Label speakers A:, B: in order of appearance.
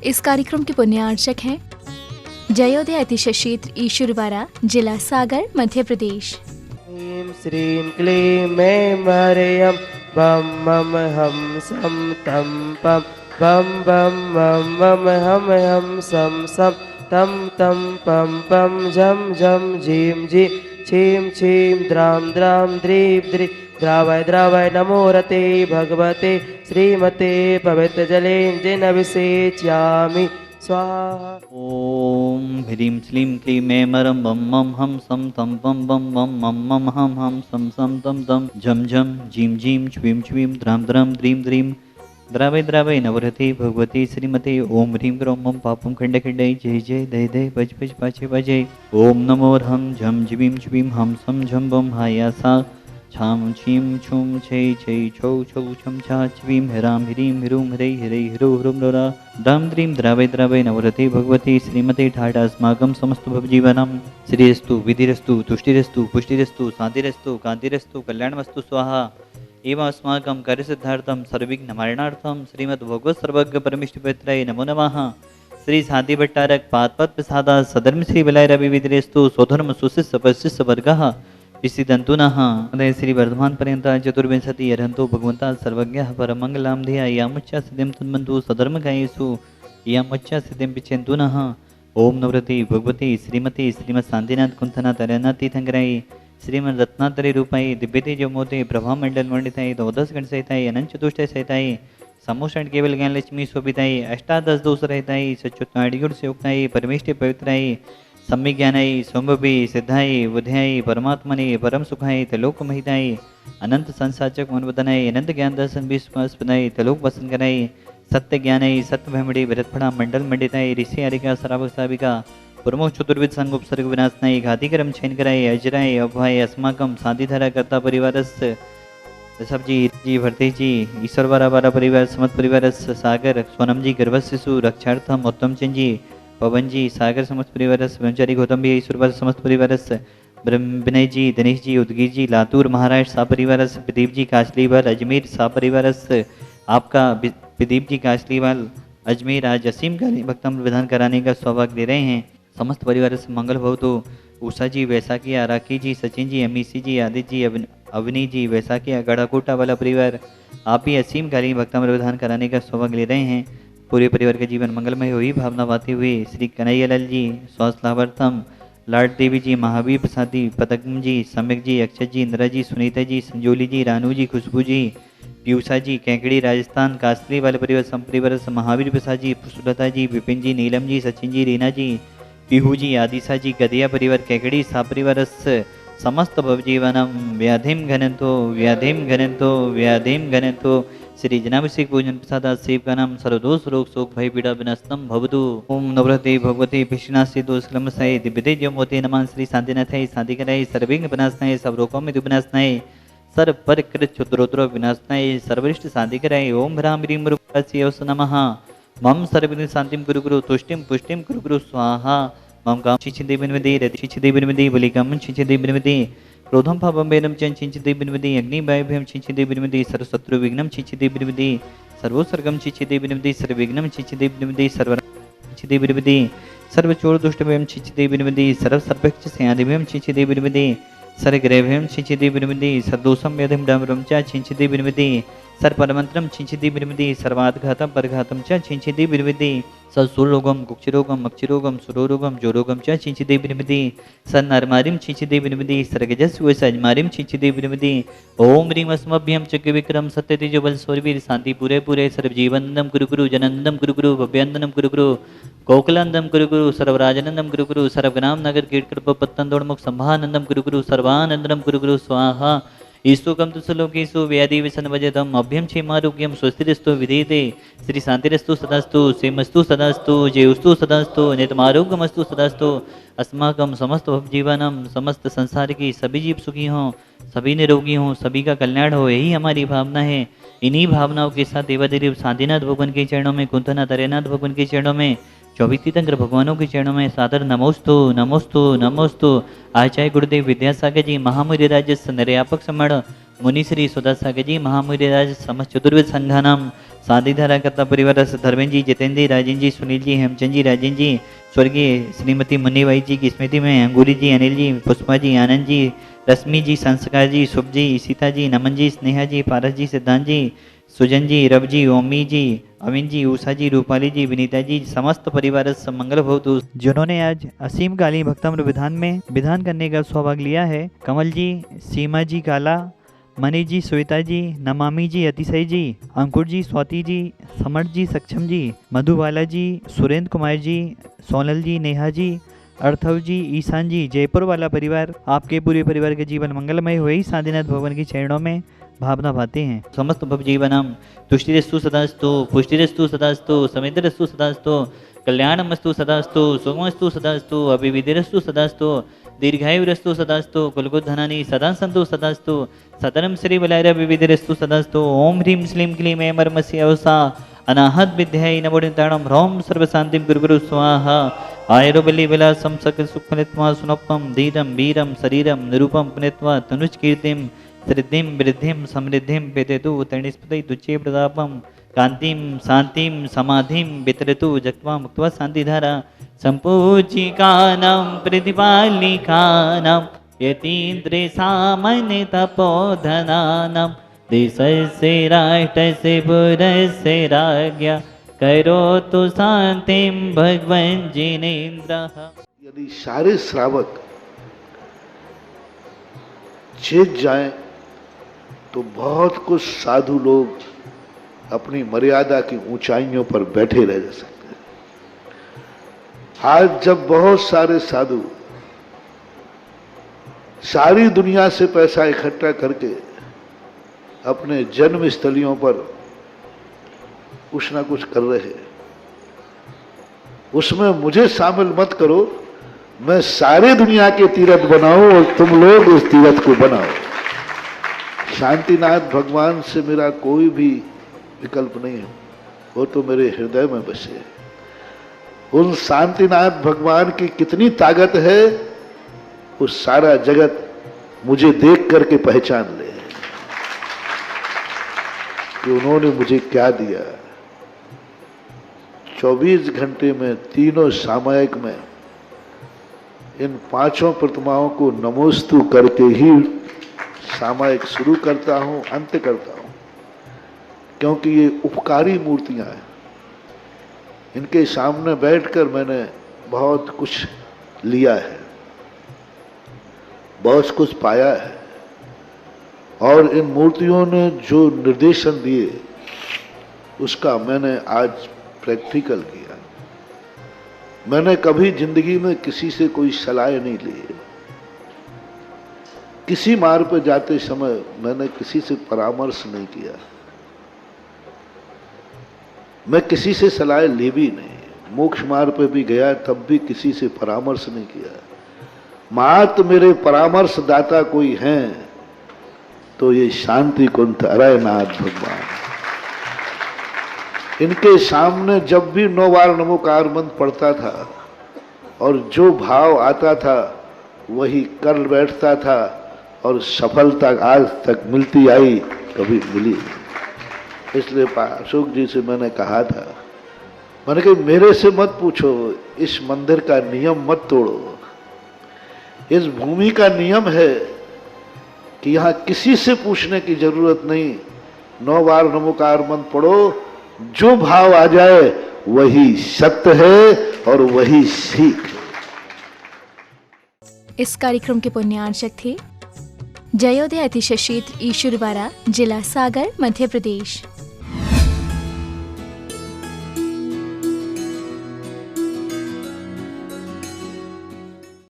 A: इस कार्यक्रम के पुण्यार्चक हैं जयोदय अतिशय क्षेत्र ईश्वरवाड़ा, जिला सागर, मध्य प्रदेश।
B: श्रीं क्लीं मैं मरियम बम मम हम सम तम पम बम बम मम मम हम सम सम तम तम पम पम झम झम झीम झी छीम छीम द्राम द्राम द्रीप द्री द्रावय द्रावय नमो रते भगवते श्रीमते पवित्र जले जिनभिषेच्यामि स्वाहा।
C: ओम ह्रीं श्लीं क्लीं मैं मरम बम मम हम सम तम पम बम बम मम मम हम सम सम तम तम झम झम झीम झीम छ्वीं छ्वीं द्राम द्राम द्रीं द्रीं द्रावय द्रावय नवरते भगवती श्रीमते ओम ह्रीं ग्रौं मम पापम खंडे खंडे जय जय दय दय भज भज पाचे भजय ओम नमो हम झम झ्वीं छ्वीं हम सम झम बम हायासा छाम छीम छुम छै छै छौ छौ छम छा छ्वीं हराम ह्रीं ह्रूं हरै हरै ह्रो ह्रुं रोरा द्राम द्रीं द्रावय द्रावय नवरते भगवती श्रीमते ठाडास्माकं समस्त भवजीवनं श्रीरस्तु विधिरस्तु तुष्टिरस्तु पुष्टिरस्तु शान्तिरस्तु कान्तिरस्तु कल्याणमस्तु स्वाहा एवं अस्माकं कार्यसिद्धार्थं सर्वविघ्ननिवारणार्थं श्रीमद्भगवत् सर्वज्ञ परमेष्ठिपत्राय नमो नमः। श्री शांति भट्टारक पादपद प्रसादा सधर्म श्री विलय रविविद्रेस्तु स्वधर्म सुशिष्य पशिष्य वर्गः विसिदन्तुनः अदय श्री वर्धमान पर्यंत चतुर्विंशति अर्हन्तो भगवन्ता सर्वज्ञः परमंगलां धिया यामुच्च सिद्धिं तन्मन्तु सधर्म गायेषु यामुच्च सिद्धिं पिच्छन्तुनः। ओम नवरति भगवती श्रीमती श्रीमद शांतिनाथ कुंथनाथ अरनाथ तीर्थंकराय श्रीमद रत्नातरी रूपाय दिव्यते जमोते प्रभा मंडल मंडिताय द्वादश गण सहिताय अनंत चतुष्टय सहिताय समूषण केवल ज्ञान लक्ष्मी शोभिताय अष्टादश दोष रहताय सच्चुत्नाडिगुण से उक्ताय परमेष्टि पवित्राय सम्यक ज्ञानाय सोम्भवी सिद्धाय बुद्ध्याय परमात्मने परम सुखाय तलोक महिताय अनंत संसाचक मनवदनाय अनंत ज्ञान दर्शन विश्वासपदाय तलोक वसन कराय सत्य ज्ञानाय सत्य भ्रमणे भरतफड़ा मंडल मंडिताय ऋषि आरिका श्रावक साविका प्रमुख चतुर्विद संग उपसर्ग विनाशनाय घातिकरम छेन कराय अजराय अभय अस्माकम शांतिधारा कर्ता परिवारस सब जी भरते जी ईश्वर वारा परिवार समस्त परिवार सागर सोनम जी गर्भ शिशु रक्षार्थम उत्तम चंद जी पवन जी सागर समस्त परिवार ब्रह्मचारी गौतम भी ईश्वर समस्त परिवार विनय जी दिनेश जी उदगीर जी लातूर महाराष्ट्र सा परिवार प्रदीप जी काशलीवाल अजमेर सा परिवार आपका प्रदीप जी काशलीवाल अजमेर आज असीम भक्तम विधान कराने का सौभाग्य ले रहे हैं। समस्त परिवार से मंगल भवतु। उषा जी वैसाखी राखी जी सचिन जी एमईसी जी आदित्य जी अवनी जी वैसाखी गढ़ाकोटा वाला परिवार आप भी असीम कालीन भक्तम विधान कराने का सौभाग्य ले रहे हैं। पूरे परिवार का जीवन मंगलमय हुई भावना बाती हुई श्री कन्हैयालाल जी स्वास्थ्य लाभार्थम लाड देवी जी महावीर प्रसादी पदम जी सम्यक जी अक्षय जी इंदिरा जी सुनीता जी संजोली जी रानू जी खुशबू जी पीयूषा जी कैकड़ी राजस्थान कास्त्री वाले परिवार संपरिवार महावीर प्रसाद जी पुष्पलता जी विपिन जी नीलम जी सचिन जी रीना जी पीहू जी आदिशा जी गदिया परिवार कैकड़ी सा परिवार समस्त भवजीवनम व्याधिम घनंतो व्याधिम घनंतो श्री जनाभिषेक पूजन प्रसाद सेव का नाम सर्वदोष रोग शोक भय पीड़ा विनस्तम भवतु। ओम नवरते भगवते पिशनासी दोष क्लमसाय दिव्यते जमोते नमः श्री शांतिनाथाय शांतिकराय सर्वविघ्न विनाशनाय सब रोगों में विनाशनाय सर्व परिकृत चतुरोत्तर विनाशनाय सर्वरिष्ट शांतिकराय ओम ह्रां ह्रीं रूपास्य नमः मम सर्वविघ्न शांतिं कुरु कुरु तुष्टिं पुष्टिं कुरु कुरु स्वाहा मम काम छिछिदे बिनविदे रति छिछिदे बिनविदे बलिकम छिछिदे बिनविदे क्रोधम पापम वेदम चन छिछिदे बिनविदे अग्नि वायुभ्यम छिछिदे बिनविदे सर्वशत्रु विघ्नम छिछिदे बिनविदे सर्वोसर्गम छिछिदे बिनविदे सर्वविघ्नम छिछिदे बिनविदे सर्व छिछिदे बिनविदे सर्वचोर दुष्टभ्यम छिछिदे बिनविदे सर्व सर्वक्ष स्यादिभ्यम छिछिदे बिनविदे सर्वग्रहभ्यम छिछिदे बिनविदे सर्वदोषम यदम डमरम च छिछिदे बिनविदे सर्वपरमंत्रम छिछिदे बिनविदे सर्वादघातम परघातम च छिछिदे बिनविदे सत्सुरोगम कुक्षिरोगम मक्षिरोगम सुरोरोगम जोरोगम च छिछिदे बिनविदे सन्नरमारिम छिछिदे बिनविदे सर्गजस्व सजमारिम छिछिदे बिनविदे ओम ह्रीं अस्मभ्यम चक्र विक्रम सत्य तेजो बल सौरवीर शांति पूरे पूरे सर्वजीवनंदम कुरु कुरु जनंदम कुरु कुरु भव्यंदनम कुरु कुरु कोकलंदम कुरु कुरु सर्वराजनंदम कुरु कुरु सर्वग्राम नगर कीर्तन पत्तंदोड़मुख संभानंदम कुरु कुरु सर्वानंदम कुरु कुरु स्वाहा ईस्तुकम तुसलोकेशु व्याधि विसन वजदम अभ्यम क्षेमारोग्यम स्वस्तिरस्तु विधीयते श्री शांतिरस्तु सदास्तु सेमस्तु सदास्तु जयोस्तु सदास्तु नितमारोग्यमस्तु सदास्तु अस्माकं समस्त जीवनम समस्त संसार की सभी जीव सुखी हों सभी निरोगी हों सभी का कल्याण हो यही हमारी भावना है। इन्हीं भावनाओं के साथ देवादेव शांतिनाथ भगवान के चरणों में कुंथनाथ अरेनाथ भगवान के चरणों में 24 तीर्थंकर भगवानों के चरणों में सादर नमोस्तु नमोस्तु नमोस्तु। आचार्य गुरुदेव विद्यासागर जी महामुनि राज्य निर्यापक समण मुनिश्री सुदासागर जी, महामुनिराज समस्त चतुर्वेद संघानाम साधिधारा कर्ता परिवार धर्मेंद्र जी, जितेंद्र जी, राजेंद्र जी, सुनील जी, हेमचंद जी, राजेंद्र जी, स्वर्गीय श्रीमती मुन्नीबाई जी की स्मृति में अंगूरी जी, अनिल जी, पुष्पा जी, आनंद जी, रश्मि जी, संस्कार जी, शुभ जी, सीता जी, नमन जी, स्नेहा जी, पारस जी, सिद्धांत जी, सुजन जी, रवि जी, ओमी जी, अविन जी, उषा जी, रूपाली जी, विनीता जी, समस्त परिवार सब मंगल भवतु। जिन्होंने आज असीम काली भक्तामृत विधान में विधान करने का सौभाग्य लिया है, कमल जी, सीमा जी काला, मनीष जी, श्वेता जी, नमामि जी, अतिशय जी, अंकुर जी, स्वाति जी, समर्थ जी, सक्षम जी, मधुबाला जी, सुरेंद्र कुमार जी, सोनल जी, नेहा जी, अर्थव जी, ईशान जी, जयपुर वाला परिवार, आपके पूरे परिवार के जीवन मंगलमय हुए ही साधीनाथ भगवान के चरणों में भावना पाते हैं। समस्त भव जीवनम तुष्टिरस्तु सदास्तु, पुष्टिरस्तु सदास्तु, समिद्रस्तु सदास्तु, कल्याणमस्तु सदास्तु, सुगमस्तु सदास्तु, अभिविधिरस्तु सदास्तु, दीर्घायुरस्तु सदास्तु, कुलगुधनानि सदा सन्तु सदास्तु, सतरम श्री बलाय विविधिरस्तु सदास्तु। ओम ह्रीं श्लीं क्लीं ऐं मर्मस्य अवसा अनाहत विद्याय नमोनिताणं ह्रौं सर्वशान्तिं गुरुगुरु स्वाहा। आयुर्बली विलासं सकल सुखफलित्वा सुनोपम धीरं वीरं शरीरं निरूपं पुनित्वा तनुष्कीर्तिं सिद्धिं वृद्धिं समृद्धिं वेदेतु तणिस्पति तुच्चे प्रतापं कांतिं शांतिं समाधिं वितरतु जक्त्वा मुक्त्वा शांतिधारा संपूजिकानां प्रतिपालिकानां यतीन्द्रे सामान्य तपोधनानां देशस्य राष्ट्रस्य पुरस्य राज्ञा करोतु शांतिं भगवन् जिनेन्द्रः।
D: यदि सारे श्रावक चेत जाएं तो बहुत कुछ साधु लोग अपनी मर्यादा की ऊंचाइयों पर बैठे रह सकते हैं। आज जब बहुत सारे साधु सारी दुनिया से पैसा इकट्ठा करके अपने जन्म स्थलियों पर कुछ ना कुछ कर रहे हैं, उसमें मुझे शामिल मत करो। मैं सारे दुनिया के तीर्थ बनाऊं और तुम लोग उस तीर्थ को बनाओ। शांतिनाथ भगवान से मेरा कोई भी विकल्प नहीं है, वो तो मेरे हृदय में बसे है। उन शांतिनाथ भगवान की कितनी ताकत है, वो सारा जगत मुझे देख करके पहचान ले कि उन्होंने मुझे क्या दिया। 24 घंटे में तीनों सामयिक में इन पांचों प्रतिमाओं को नमोस्तु करके ही सामयिक शुरू करता हूं, अंत करता हूं, क्योंकि ये उपकारी मूर्तियां हैं। इनके सामने बैठकर मैंने बहुत कुछ लिया है, बहुत कुछ पाया है, और इन मूर्तियों ने जो निर्देशन दिए उसका मैंने आज प्रैक्टिकल किया। मैंने कभी जिंदगी में किसी से कोई सलाह नहीं ली। किसी मार्ग पर जाते समय मैंने किसी से परामर्श नहीं किया। मैं किसी से सलाह ली भी नहीं। मोक्ष मार्ग पर भी गया तब भी किसी से परामर्श नहीं किया। मात्र मेरे परामर्श दाता कोई हैं तो ये शांति कुंठ अरयनाथ भगवान। इनके सामने जब भी 9 बार नमोकार मंत्र पढ़ता था और जो भाव आता था वही कर बैठता था, और सफलता आज तक मिलती आई, कभी मिली। इसलिए अशोक जी से मैंने कहा था, मैंने कहा मेरे से मत पूछो, इस मंदिर का नियम मत तोड़ो। इस भूमि का नियम है कि यहाँ किसी से पूछने की जरूरत नहीं। 9 बार नमोकार मंत्र पढ़ो, जो भाव आ जाए वही सत्य है और वही सीख है।
A: इस कार्यक्रम के पुण्यार्चक थे जयोदय अतिशय क्षेत्र ईश्वरवाड़ा, जिला सागर, मध्य प्रदेश।